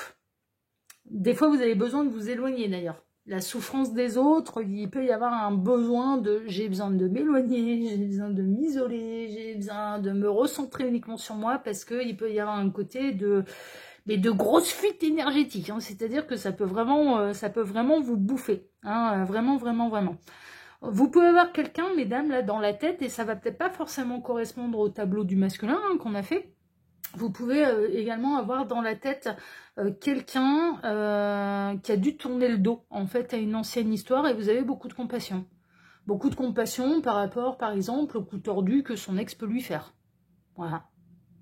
Des fois, vous avez besoin de vous éloigner d'ailleurs. La souffrance des autres, il peut y avoir un besoin de j'ai besoin de m'éloigner, j'ai besoin de m'isoler, j'ai besoin de me recentrer uniquement sur moi parce qu'il peut y avoir un côté de grosses fuites énergétiques. Hein. C'est-à-dire que ça peut vraiment vous bouffer. Hein, vraiment, vraiment, vraiment. Vous pouvez avoir quelqu'un, mesdames, là, dans la tête, et ça va peut-être pas forcément correspondre au tableau du masculin qu'on a fait. Vous pouvez également avoir dans la tête quelqu'un qui a dû tourner le dos, en fait, à une ancienne histoire, et vous avez beaucoup de compassion. Beaucoup de compassion par rapport, par exemple, au coup tordu que son ex peut lui faire. Voilà.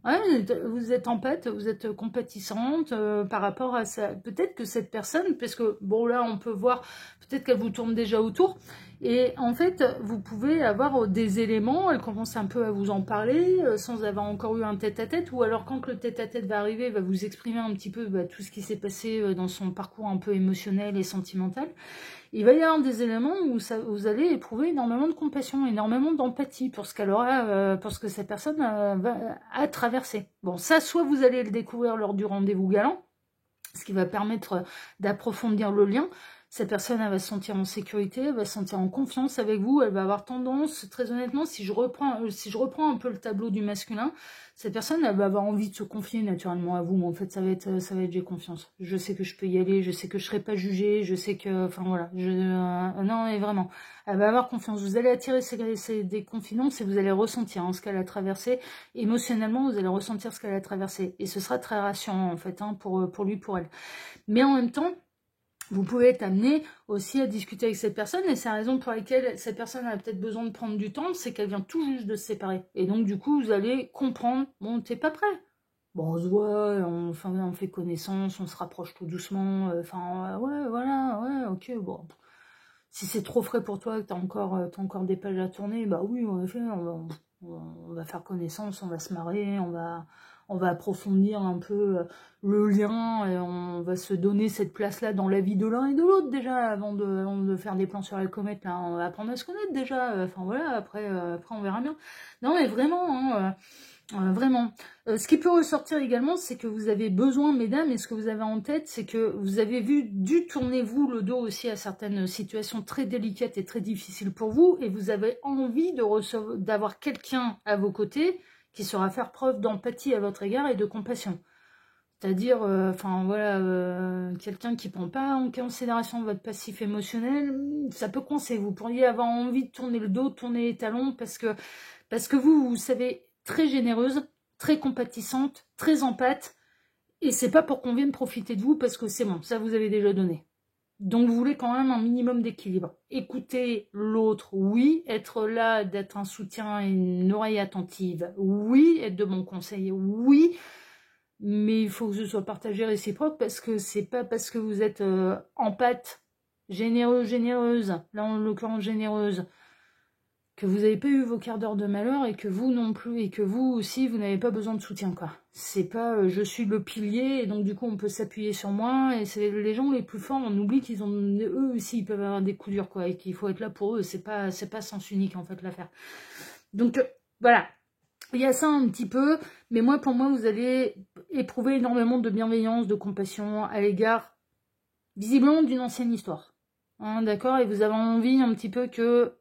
Ouais, vous êtes empathe, vous êtes compatissante par rapport à ça. Peut-être que cette personne, parce que bon là on peut voir, peut-être qu'elle vous tourne déjà autour, et en fait vous pouvez avoir des éléments, elle commence un peu à vous en parler sans avoir encore eu un tête-à-tête, ou alors quand le tête-à-tête va arriver, elle va vous exprimer un petit peu tout ce qui s'est passé dans son parcours un peu émotionnel et sentimental. Il va y avoir des éléments où vous allez éprouver énormément de compassion, énormément d'empathie pour ce qu'elle aura, pour ce que cette personne a traversé. Bon, ça, soit vous allez le découvrir lors du rendez-vous galant, ce qui va permettre d'approfondir le lien. Cette personne, elle va se sentir en sécurité, elle va se sentir en confiance avec vous, elle va avoir tendance, très honnêtement, si je reprends un peu le tableau du masculin, cette personne, elle va avoir envie de se confier naturellement à vous, mais en fait, ça va être j'ai confiance. Je sais que je peux y aller, je sais que je serai pas jugée, je sais que, enfin voilà, non, mais vraiment, elle va avoir confiance. Vous allez attirer des confidences et vous allez ressentir ce qu'elle a traversé. Émotionnellement, vous allez ressentir ce qu'elle a traversé. Et ce sera très rassurant, en fait, pour lui, pour elle. Mais en même temps, vous pouvez être amené aussi à discuter avec cette personne, et c'est la raison pour laquelle cette personne a peut-être besoin de prendre du temps, c'est qu'elle vient tout juste de se séparer. Et donc, du coup, vous allez comprendre, bon, t'es pas prêt. Bon, on se voit, on fait connaissance, on se rapproche tout doucement, ouais, voilà, ouais, ok, bon. Si c'est trop frais pour toi, que t'as encore des pages à tourner, bah oui, en effet, on va faire connaissance, on va se marrer, on va approfondir un peu le lien, et on va se donner cette place-là dans la vie de l'un et de l'autre déjà, avant de faire des plans sur la comète, là, on va apprendre à se connaître déjà, enfin voilà, après on verra bien. Non mais vraiment, vraiment. Ce qui peut ressortir également, c'est que vous avez besoin, mesdames, et ce que vous avez en tête, c'est que vous avez dû tourner vous le dos aussi à certaines situations très délicates et très difficiles pour vous, et vous avez envie d'avoir quelqu'un à vos côtés qui saura faire preuve d'empathie à votre égard et de compassion. C'est-à-dire, quelqu'un qui ne prend pas en considération votre passif émotionnel, ça peut coincer. Vous pourriez avoir envie de tourner le dos, de tourner les talons, parce que vous savez, très généreuse, très compatissante, très empathe, et c'est pas pour qu'on vienne profiter de vous, parce que c'est bon, ça vous avez déjà donné. Donc vous voulez quand même un minimum d'équilibre. Écouter l'autre, oui. Être là, d'être un soutien et une oreille attentive, oui. Être de bons conseils, oui. Mais il faut que ce soit partagé réciproque, parce que c'est pas parce que vous êtes empathe, généreuse, là en l'occurrence généreuse, que vous n'avez pas eu vos quarts d'heure de malheur, et que vous non plus, et que vous aussi, vous n'avez pas besoin de soutien, quoi. C'est pas je suis le pilier, et donc du coup on peut s'appuyer sur moi, et c'est les gens les plus forts, on oublie qu'ils ont, eux aussi, ils peuvent avoir des coups durs, quoi, et qu'il faut être là pour eux, c'est pas sens unique, en fait, l'affaire. Donc, voilà. Il y a ça un petit peu, mais pour moi, vous allez éprouver énormément de bienveillance, de compassion à l'égard, visiblement, d'une ancienne histoire. Hein, d'accord? Et vous avez envie un petit peu que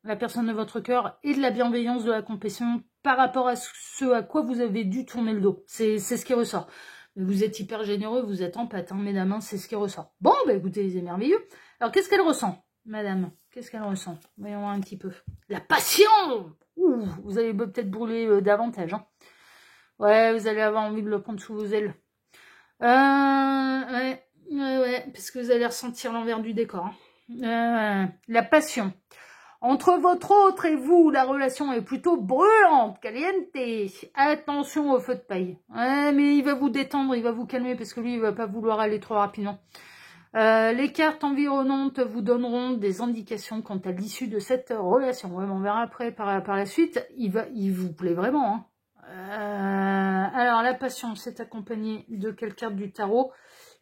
la personne de votre cœur ait de la bienveillance, de la compassion par rapport à ce à quoi vous avez dû tourner le dos. C'est ce qui ressort. Mais vous êtes hyper généreux, vous êtes empathe, mesdames, c'est ce qui ressort. Bon, écoutez, c'est merveilleux. Alors, qu'est-ce qu'elle ressent, madame? Qu'est-ce qu'elle ressent? Voyons voir un petit peu. La passion! Ouh, vous allez peut-être brûler davantage. Hein. Ouais, vous allez avoir envie de le prendre sous vos ailes. Ouais, parce que vous allez ressentir l'envers du décor. Hein. La passion. Entre votre autre et vous, la relation est plutôt brûlante, caliente. Attention au feu de paille. Ouais, mais il va vous détendre, il va vous calmer, parce que lui, il va pas vouloir aller trop rapidement. Les cartes environnantes vous donneront des indications quant à l'issue de cette relation. Ouais, on verra après par la suite. Il vous plaît vraiment. Hein. Alors, la passion, c'est accompagné de quelle carte du tarot?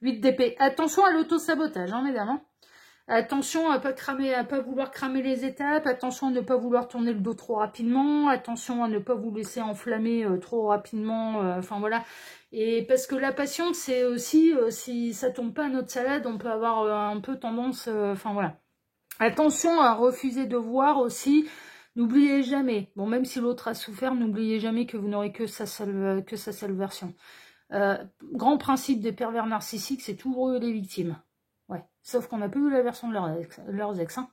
8 d'épée. Attention à l'auto-sabotage, hein, mesdames. Hein. Attention à pas vouloir cramer les étapes. Attention à ne pas vouloir tourner le dos trop rapidement. Attention à ne pas vous laisser enflammer trop rapidement. Enfin voilà. Et parce que la passion, c'est aussi, si ça tombe pas à notre salade, on peut avoir un peu tendance... Enfin voilà. Attention à refuser de voir aussi. N'oubliez jamais, bon même si l'autre a souffert, n'oubliez jamais que vous n'aurez que sa seule version. Grand principe des pervers narcissiques, c'est toujours eux les victimes. Ouais, sauf qu'on n'a pas eu la version de leurs ex. Hein.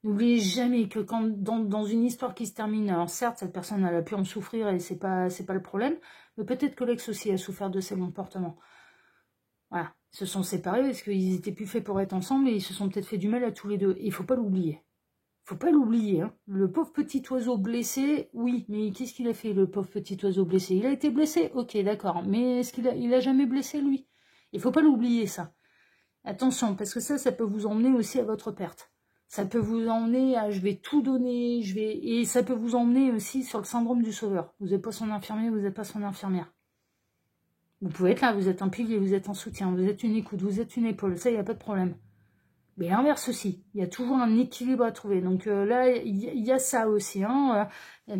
N'oubliez jamais que quand dans une histoire qui se termine, alors certes cette personne elle a pu en souffrir et c'est pas le problème, mais peut-être que l'ex aussi a souffert de ses comportements. Voilà, ils se sont séparés parce qu'ils étaient plus faits pour être ensemble et ils se sont peut-être fait du mal à tous les deux. Et il faut pas l'oublier. Faut pas l'oublier, hein. Le pauvre petit oiseau blessé, oui, mais qu'est-ce qu'il a fait, le pauvre petit oiseau blessé? Il a été blessé, ok, d'accord, mais est-ce qu'il a jamais blessé, lui? Il faut pas l'oublier, ça. Attention, parce que ça peut vous emmener aussi à votre perte. Ça peut vous emmener à je vais tout donner, et ça peut vous emmener aussi sur le syndrome du sauveur. Vous n'êtes pas son infirmier, vous n'êtes pas son infirmière. Vous pouvez être là, vous êtes un pilier, vous êtes un soutien, vous êtes une écoute, vous êtes une épaule, ça, il n'y a pas de problème. Mais l'inverse aussi, il y a toujours un équilibre à trouver. Donc là, il y a ça aussi. Hein.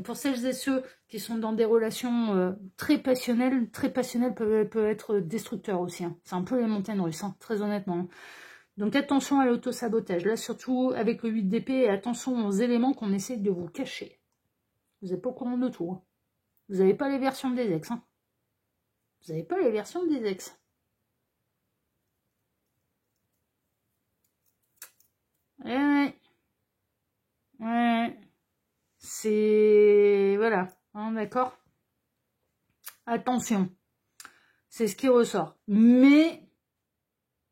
Pour celles et ceux qui sont dans des relations très passionnelles peut être destructeur aussi. Hein. C'est un peu les montagnes russes, hein, très honnêtement. Hein. Donc attention à l'auto-sabotage. Là, surtout avec le 8 d'épée, et attention aux éléments qu'on essaie de vous cacher. Vous n'êtes pas au courant de tout. Hein. Vous n'avez pas les versions des ex. Hein. Vous n'avez pas les versions des ex. Ouais. C'est... Voilà. Hein, d'accord. Attention. C'est ce qui ressort. Mais...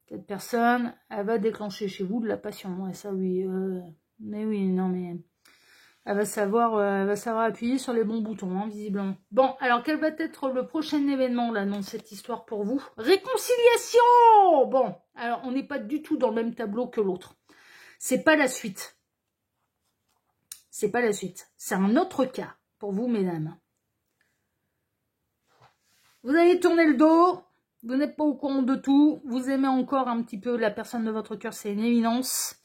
Cette personne, elle va déclencher chez vous de la passion. Ouais, ça, oui. Mais oui, non, mais... Elle va savoir appuyer sur les bons boutons, hein, visiblement. Bon, alors, quel va être le prochain événement, là, dans cette histoire pour vous? Réconciliation! Bon, alors, on n'est pas du tout dans le même tableau que l'autre. C'est pas la suite. C'est pas la suite. C'est un autre cas pour vous, mesdames. Vous allez tourner le dos. Vous n'êtes pas au courant de tout. Vous aimez encore un petit peu la personne de votre cœur. C'est une évidence.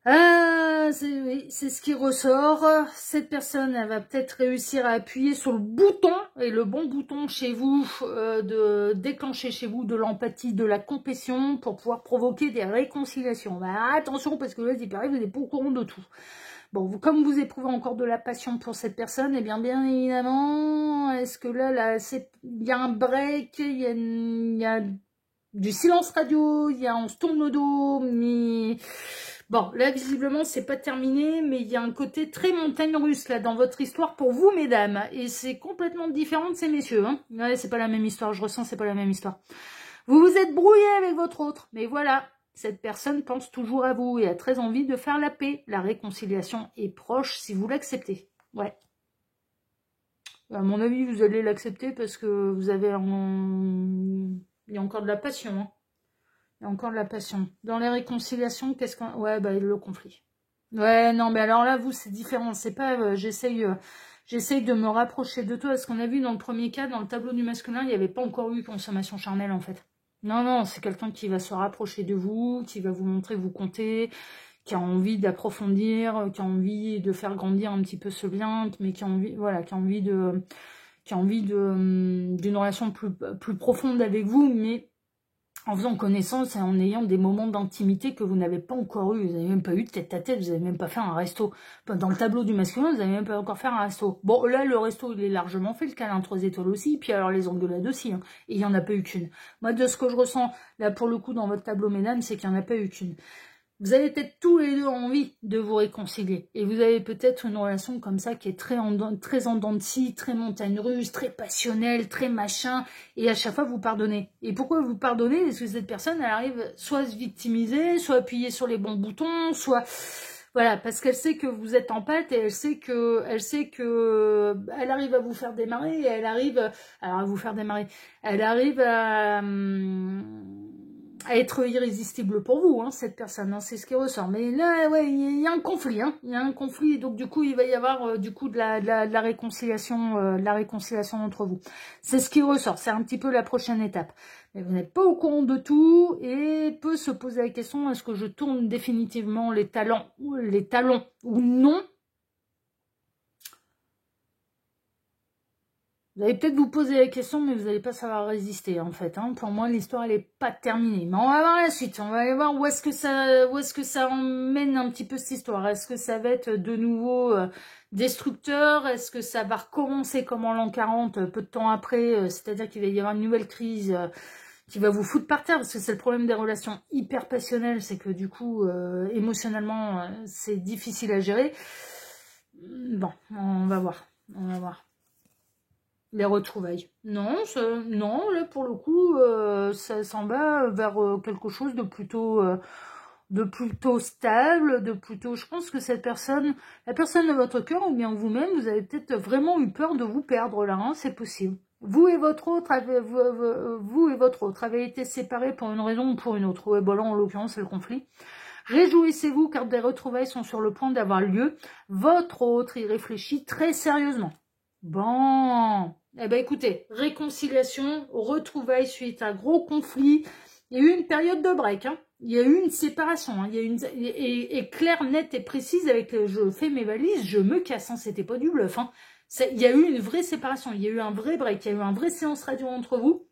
C'est ce qui ressort. Cette personne, elle va peut-être réussir à appuyer sur le bouton, et le bon bouton chez vous, de déclencher chez vous de l'empathie, de la compassion, pour pouvoir provoquer des réconciliations. Bah, attention, parce que là, il paraît, vous n'êtes pas au courant de tout. Bon, comme vous éprouvez encore de la passion pour cette personne, eh bien évidemment, est-ce que là il y a un break, il y a du silence radio, on se tourne le dos, mais... Bon, là, visiblement, c'est pas terminé, mais il y a un côté très montagne russe, là, dans votre histoire, pour vous, mesdames. Et c'est complètement différent de ces messieurs, hein. Ouais, c'est pas la même histoire, je ressens, c'est pas la même histoire. Vous vous êtes brouillé avec votre autre, mais voilà. Cette personne pense toujours à vous et a très envie de faire la paix. La réconciliation est proche si vous l'acceptez. Ouais. À mon avis, vous allez l'accepter parce que vous avez il y a encore de la passion. Hein. Il y a encore de la passion. Dans les réconciliations, qu'est-ce qu'on... Ouais, bah, le conflit. Ouais, non, mais alors là, vous, c'est différent. C'est pas... J'essaye de me rapprocher de toi. Parce qu'on a vu dans le premier cas, dans le tableau du masculin, il n'y avait pas encore eu consommation charnelle, en fait. Non, non, c'est quelqu'un qui va se rapprocher de vous, qui va vous montrer vous compter, qui a envie d'approfondir, qui a envie de faire grandir un petit peu ce lien, mais qui a envie, voilà, qui a envie d'une relation plus profonde avec vous, mais en faisant connaissance et en ayant des moments d'intimité que vous n'avez pas encore eu. Vous n'avez même pas eu de tête à tête, vous n'avez même pas fait un resto. Dans le tableau du masculin, vous n'avez même pas encore fait un resto. Bon, là, le resto, il est largement fait, le câlin 3 étoiles aussi, puis alors les engueulades aussi. Hein. Et il n'y en a pas eu qu'une. Moi, de ce que je ressens, là, pour le coup, dans votre tableau, mesdames, c'est qu'il n'y en a pas eu qu'une. Vous avez peut-être tous les deux envie de vous réconcilier. Et vous avez peut-être une relation comme ça qui est très en dents de scie, très montagne russe, très passionnelle, très machin. Et à chaque fois, vous pardonnez. Et pourquoi vous pardonnez? Parce que cette personne, elle arrive soit à se victimiser, soit à appuyer sur les bons boutons, soit... Voilà, parce qu'elle sait que vous êtes en pâte et elle sait que elle arrive à vous faire démarrer et elle arrive... Alors, à vous faire démarrer. Elle arrive à à être irrésistible pour vous, hein, cette personne, hein, c'est ce qui ressort. Mais là, ouais, il y a un conflit, hein, il y a un conflit, donc du coup, il va y avoir du coup de la réconciliation entre vous. C'est ce qui ressort, c'est un petit peu la prochaine étape. Mais vous n'êtes pas au courant de tout et peut se poser la question, est-ce que je tourne définitivement les talons ou non? Vous allez peut-être vous poser la question, mais vous n'allez pas savoir résister, en fait. Hein. Pour moi, l'histoire, elle n'est pas terminée. Mais on va voir la suite. On va aller voir où est-ce que ça emmène un petit peu cette histoire. Est-ce que ça va être de nouveau destructeur? Est-ce que ça va recommencer comme en l'an 40, peu de temps après? C'est-à-dire qu'il va y avoir une nouvelle crise qui va vous foutre par terre, parce que c'est le problème des relations hyper passionnelles, c'est que du coup, émotionnellement, c'est difficile à gérer. Bon, on va voir. On va voir. Les retrouvailles. Non, non, là pour le coup, ça s'en va vers quelque chose de plutôt stable, de plutôt. Je pense que cette personne, la personne de votre cœur ou bien vous-même, vous avez peut-être vraiment eu peur de vous perdre là, hein, c'est possible. Vous et votre autre avez été séparés pour une raison ou pour une autre. Ouais, bon là en l'occurrence c'est le conflit. Réjouissez-vous car des retrouvailles sont sur le point d'avoir lieu. Votre autre y réfléchit très sérieusement. Bon, eh ben écoutez, réconciliation, retrouvailles suite à un gros conflit. Il y a eu une période de break, hein. Il y a eu une séparation, hein. Il y a eu et claire, nette et précise avec je fais mes valises, je me casse, hein. C'était pas du bluff, hein. Il y a eu une vraie séparation, il y a eu un vrai break, il y a eu un vrai séance radio entre vous.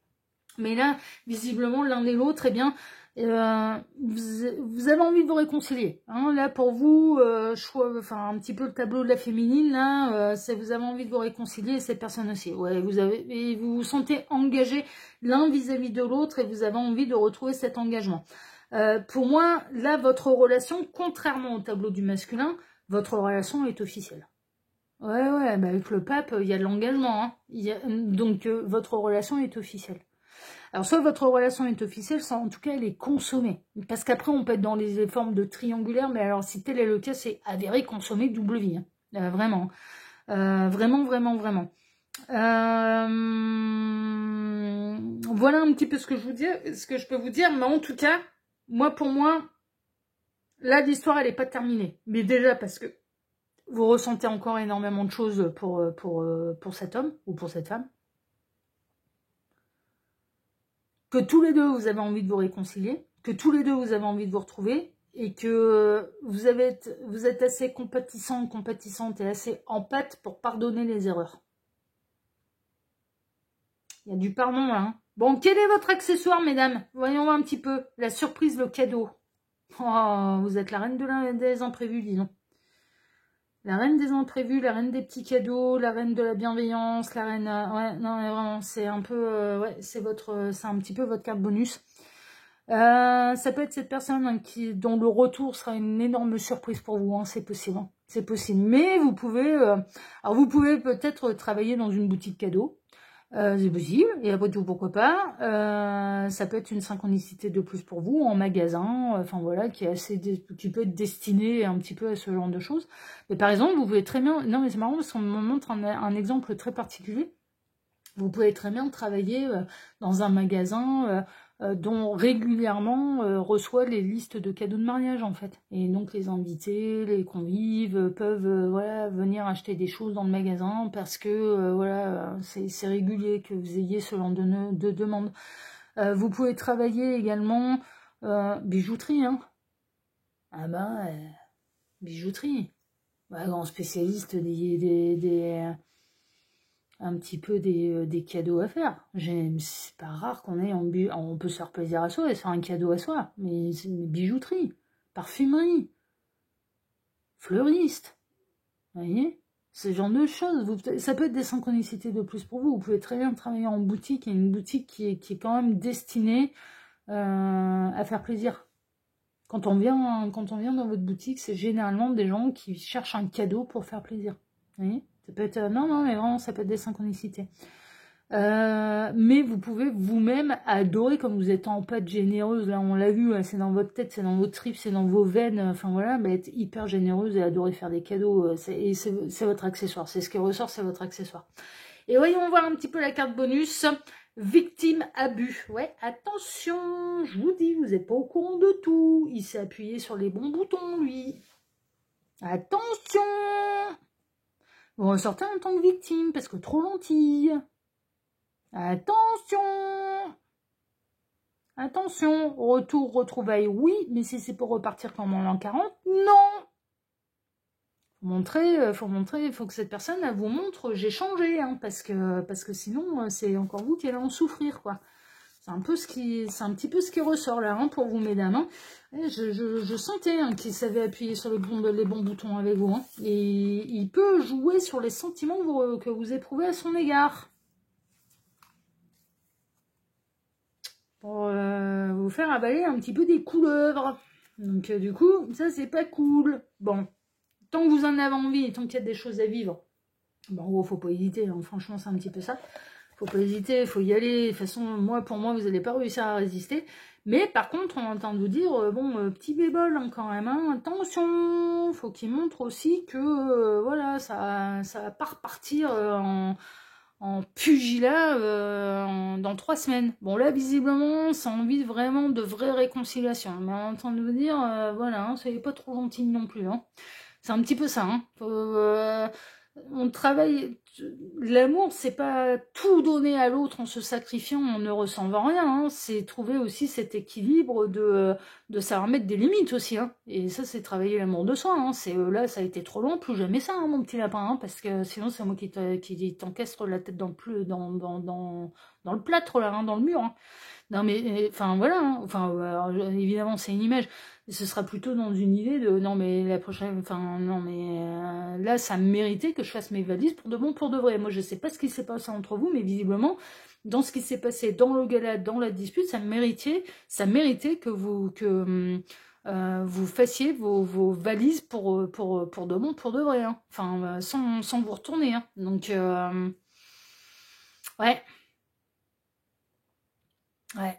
Mais là, visiblement, l'un et l'autre, eh bien, vous avez envie de vous réconcilier. Hein, là, pour vous, un petit peu le tableau de la féminine, là, vous avez envie de vous réconcilier, et cette personne aussi. Ouais, vous vous sentez engagé l'un vis-à-vis de l'autre et vous avez envie de retrouver cet engagement. Pour moi, là, votre relation, contrairement au tableau du masculin, votre relation est officielle. Ouais, bah avec le pape, il y a de l'engagement. Hein. Donc, votre relation est officielle. Alors, soit votre relation est officielle, soit en tout cas, elle est consommée. Parce qu'après, on peut être dans les formes de triangulaire, mais alors, si tel est le cas, c'est avéré, consommé, double vie. Hein. Vraiment. Vraiment. Voilà un petit peu ce que je peux vous dire. Mais en tout cas, pour moi, là, l'histoire, elle n'est pas terminée. Mais déjà, parce que vous ressentez encore énormément de choses pour cet homme ou pour cette femme. Que tous les deux, vous avez envie de vous réconcilier, que tous les deux, vous avez envie de vous retrouver, et que vous êtes assez compatissant, compatissante et assez empathe pour pardonner les erreurs. Il y a du pardon là. Hein. Bon, quel est votre accessoire, mesdames? Voyons voir un petit peu. La surprise, le cadeau. Oh, vous êtes la reine des imprévus, disons. La reine des imprévus, la reine des petits cadeaux, la reine de la bienveillance, la reine... ouais, non, mais vraiment, c'est un peu... ouais, c'est un petit peu votre carte bonus. Ça peut être cette personne hein, dont le retour sera une énorme surprise pour vous, hein, c'est possible. Hein, c'est possible. Mais vous pouvez... alors, vous pouvez peut-être travailler dans une boutique cadeau. C'est possible, et après tout, pourquoi pas. Ça peut être une synchronicité de plus pour vous, en magasin, enfin voilà, qui peut être destiné un petit peu à ce genre de choses. Mais par exemple, vous pouvez très bien, non mais c'est marrant parce qu'on me montre un exemple très particulier. Vous pouvez très bien travailler dans un magasin dont régulièrement reçoit les listes de cadeaux de mariage en fait. Et donc les invités, les convives peuvent voilà, venir acheter des choses dans le magasin parce que voilà, c'est régulier que vous ayez ce genre de demande. Vous pouvez travailler également bijouterie. Hein. Ah ben, bijouterie. Bah, grand spécialiste un petit peu des cadeaux à faire. C'est pas rare qu'on ait on peut se faire plaisir à soi et faire un cadeau à soi, mais c'est une bijouterie, parfumerie, fleuriste, vous voyez, ce genre de choses. Ça peut être des synchronicités de plus pour vous. Vous pouvez très bien travailler en boutique, et une boutique qui est quand même destinée à faire plaisir. Quand on vient dans votre boutique, c'est généralement des gens qui cherchent un cadeau pour faire plaisir. Vous voyez ? Ça peut être, non, mais vraiment, ça peut être des synchronicités. Mais vous pouvez vous-même adorer, comme vous êtes en pâte généreuse, là on l'a vu, c'est dans votre tête, c'est dans vos tripes, c'est dans vos veines, enfin voilà, mais être hyper généreuse et adorer faire des cadeaux, c'est votre accessoire, c'est ce qui ressort, c'est votre accessoire. Et voyons voir un petit peu la carte bonus. Victime abus. Ouais, attention, je vous dis, vous n'êtes pas au courant de tout. Il s'est appuyé sur les bons boutons, lui. Attention! Vous ressortez en tant que victime, parce que trop lentille. Attention! Attention, retour, retrouvailles, oui, mais si c'est pour repartir comme en l'an 40, non! Faut que cette personne elle vous montre j'ai changé, hein, parce que sinon c'est encore vous qui allez en souffrir, quoi. C'est un petit peu ce qui ressort là, hein, pour vous, mesdames. Hein. Je sentais, hein, qu'il savait appuyer sur les bons boutons avec vous, hein, et il peut jouer sur les sentiments que vous éprouvez à son égard pour vous faire avaler un petit peu des couleuvres. Donc du coup, ça c'est pas cool. Bon. Tant que vous en avez envie et tant qu'il y a des choses à vivre, bon, en gros, faut pas hésiter, hein, franchement, c'est un petit peu ça. Faut pas hésiter, faut y aller. De toute façon, pour moi, vous n'allez pas réussir à résister. Mais par contre, on entend vous dire, bon, petit bémol, hein, quand même, hein, attention, faut qu'il montre aussi que, voilà, ça va pas repartir en pugilat dans 3 semaines. Bon, là, visiblement, ça a envie vraiment de vraie réconciliation. Mais on entend vous dire, voilà, hein, soyez pas trop gentil non plus, hein. C'est un petit peu ça, hein. On travaille, l'amour, c'est pas tout donner à l'autre en se sacrifiant, en ne ressentant rien, hein. C'est trouver aussi cet équilibre de savoir mettre des limites aussi, hein. Et ça, c'est travailler l'amour de soi, hein. C'est là, ça a été trop long, plus jamais ça, hein, mon petit lapin, hein, parce que sinon, c'est moi qui t'encastre la tête dans le plâtre, là, hein, dans le mur, hein. Non mais, enfin voilà, hein. Enfin alors, évidemment c'est une image, mais ce sera plutôt dans une idée de non mais la prochaine, enfin non mais là ça méritait que je fasse mes valises pour de bon, pour de vrai. Moi je sais pas ce qui s'est passé entre vous, mais visiblement dans ce qui s'est passé dans le gala, dans la dispute, ça méritait que vous fassiez vos valises pour de bon, pour de vrai, hein. Enfin sans vous retourner, hein. Donc ouais. Ouais.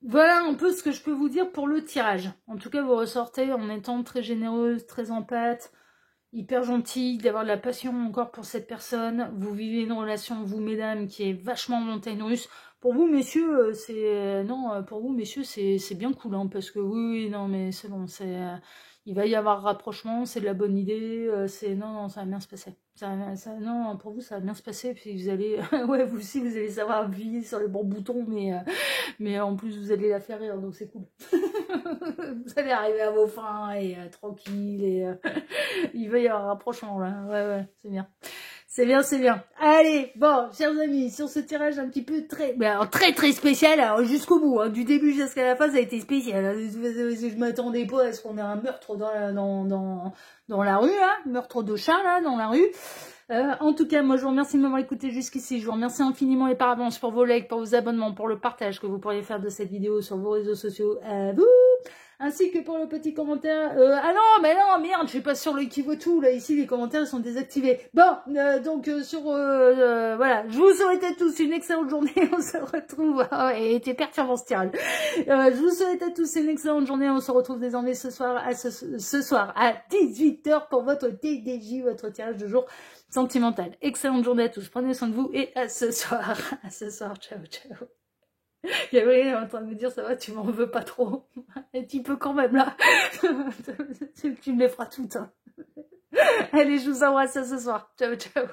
Voilà un peu ce que je peux vous dire pour le tirage. En tout cas, vous ressortez en étant très généreuse, très empathe, hyper gentille, d'avoir de la passion encore pour cette personne. Vous vivez une relation, vous, mesdames, qui est vachement montagne russe. Pour vous, messieurs, pour vous, messieurs, c'est bien cool, hein, parce que oui, non, mais c'est bon, il va y avoir rapprochement, c'est de la bonne idée, non, ça va bien se passer. Non, pour vous, ça va bien se passer, puis vous allez, ouais, vous aussi, vous allez savoir appuyer sur les bons boutons, mais en plus, vous allez la faire rire, donc c'est cool. Vous allez arriver à vos fins, et tranquille, et il va y avoir un rapprochement, là. Ouais, c'est bien. C'est bien, c'est bien. Allez, bon, chers amis, sur ce tirage un petit peu très spécial, alors jusqu'au bout, hein, du début jusqu'à la fin, ça a été spécial. Hein. Je m'attendais pas à ce qu'on ait un meurtre dans la rue, hein, meurtre de chat, là, dans la rue. En tout cas, moi, je vous remercie de m'avoir écouté jusqu'ici. Je vous remercie infiniment et par avance pour vos likes, pour vos abonnements, pour le partage que vous pourriez faire de cette vidéo sur vos réseaux sociaux. À vous! Ainsi que pour le petit commentaire. Ah non, mais non, merde, je suis pas sur le qui vaut tout. Là, ici, les commentaires sont désactivés. Bon, donc voilà, je vous souhaite à tous une excellente journée. On se retrouve. Oh, et était perturbant ce tirage. Je vous souhaite à tous une excellente journée. On se retrouve désormais ce soir à 18h pour votre TDJ, votre tirage de jour sentimental. Excellente journée à tous. Prenez soin de vous et à ce soir. À ce soir. Ciao, ciao. Gabriel est en train de me dire, ça va, tu m'en veux pas trop. Un petit peu quand même, là. Tu me les feras toutes. Hein. Allez, je vous embrasse à ce soir. Ciao, ciao.